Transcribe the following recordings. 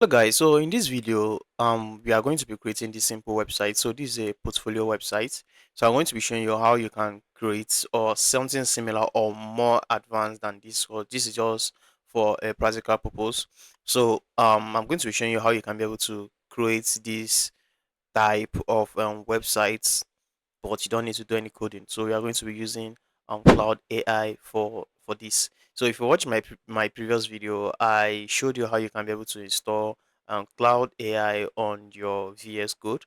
Hello guys, so in this video, we are going to be creating this simple website. So this is a portfolio website. So I'm going to be showing you how you can create or something similar or more advanced than this. So this is just for a practical purpose. So I'm going to be showing you how you can be able to create this type of websites, but you don't need to do any coding. So we are going to be using Cloud AI for this. So if you watch my previous video, I showed you how you can be able to install Cloud AI on your VS Code.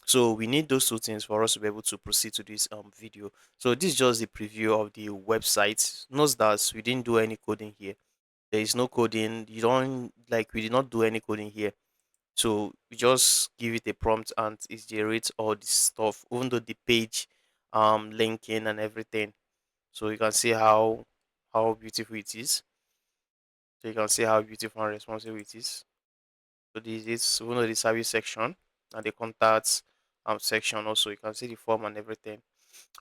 So we need those two things for us to be able to proceed to this video. So this is just the preview of the website. Note that we didn't do any coding here. There is no coding. You don't like we did not do any coding here. So you just give it a prompt and it generates all this stuff, even though the page linking and everything. So you can see how beautiful it is. So you can see how beautiful and responsive it is. So this is even though the service section and the contacts section also. You can see the form and everything.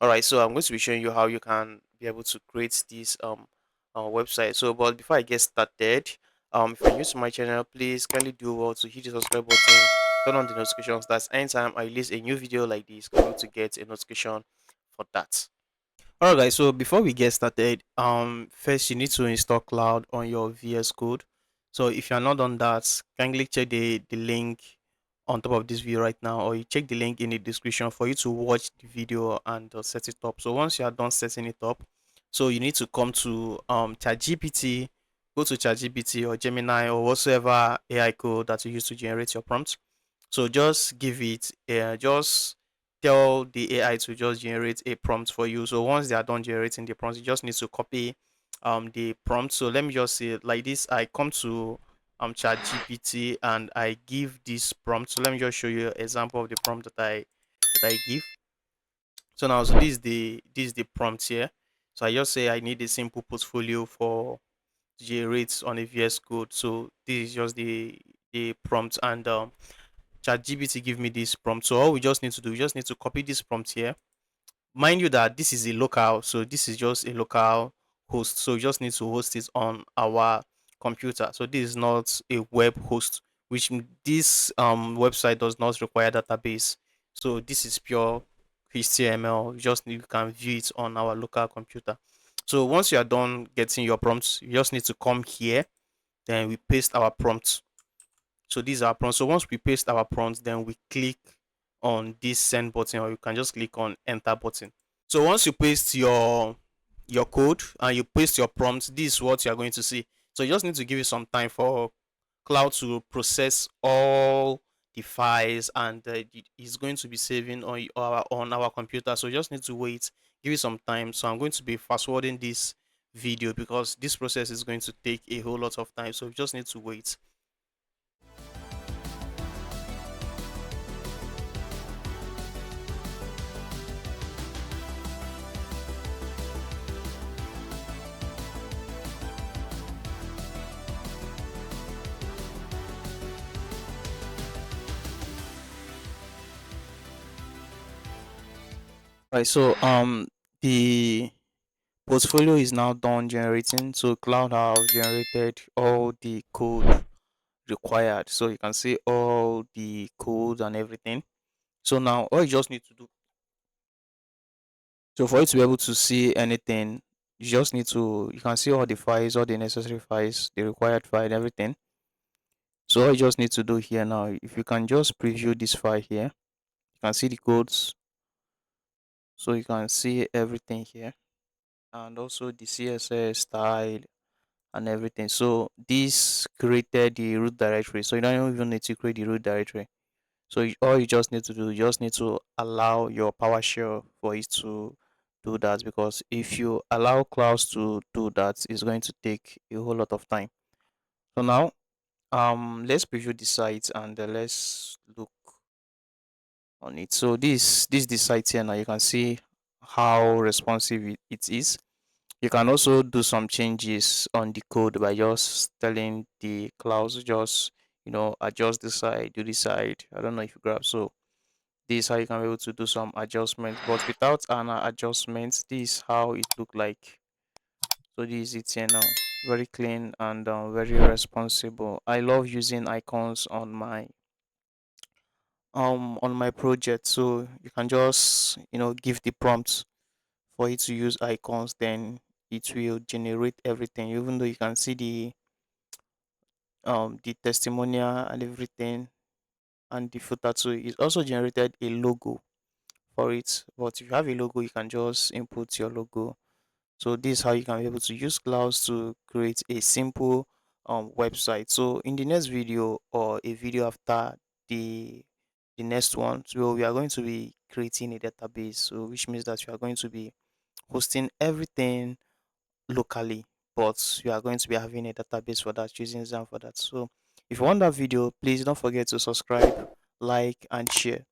All right, so I'm going to be showing you how you can be able to create this website. So, but before I get started, if you're new to my channel, please kindly do well to hit the subscribe button, turn on the notifications. That's anytime I release a new video like this, you're going to get a notification for that. Alright guys, so before we get started, first you need to install Cloud on your VS Code. So if you're not done that, kindly check the link on top of this video right now, or you check the link in the description for you to watch the video and set it up. So once you are done setting it up, so you need to come to ChatGPT, go to ChatGPT or Gemini or whatsoever AI code that you use to generate your prompt. So just give it, just tell the AI to just generate a prompt for you. So once they are done generating the prompt, you just need to copy the prompt. So let me just say it like this. I come to chat GPT and I give this prompt. So let me just show you an example of the prompt that I give. So now, so this is the prompt here. So I just say I need a simple portfolio for generate on a VS Code. So this is just the prompt, and ChatGPT give me this prompt. So all we just need to do, we just need to copy this prompt here. Mind you that this is a local, so this is just a local host. So we just need to host it on our computer. So this is not a web host, which this website does not require database. So this is pure HTML. You can view it on our local computer. So once you are done getting your prompts, you just need to come here. Then we paste our prompts. So these are prompts. So once we paste our prompts, then we click on this send button, or you can just click on enter button. So once you paste your code and you paste your prompt, this is what you are going to see. So you just need to give it some time for Cloud to process all the files, and it is going to be saving on our computer. So you just need to wait, give it some time. So I'm going to be fast forwarding this video because this process is going to take a whole lot of time. So you just need to wait. Right, so the portfolio is now done generating. So Cloud have generated all the code required. So you can see all the code and everything. So now all you just need to do. So for you to be able to see anything, you can see all the files, all the necessary files, the required file, everything. So all you just need to do here now, if you can just preview this file here, you can see the codes. So you can see everything here, and also the CSS style and everything. So this created the root directory. So you don't even need to create the root directory. So all you just need to do, you just need to allow your PowerShell for it to do that, because if you allow clouds to do that, it's going to take a whole lot of time. So now, let's preview the site and let's look on it. So this is the site here. Now you can see how responsive it is. You can also do some changes on the code by just telling the clouds just adjust this side, do this side. I don't know if you grab. So this is how you can be able to do some adjustments, but without an adjustment, this is how it look like. So this is it here now. very clean and very responsible. I love using icons on my project. So you can just give the prompts for it to use icons, then it will generate everything. Even though you can see the testimonial and everything and the footer too, it also generated a logo for it. But if you have a logo, you can just input your logo. So this is how you can be able to use clouds to create a simple website. So in the next video or a video after the next one, so we are going to be creating a database. So which means that we are going to be hosting everything locally, but we are going to be having a database for that, using Zam for that. So if you want that video, please don't forget to subscribe, like, and share.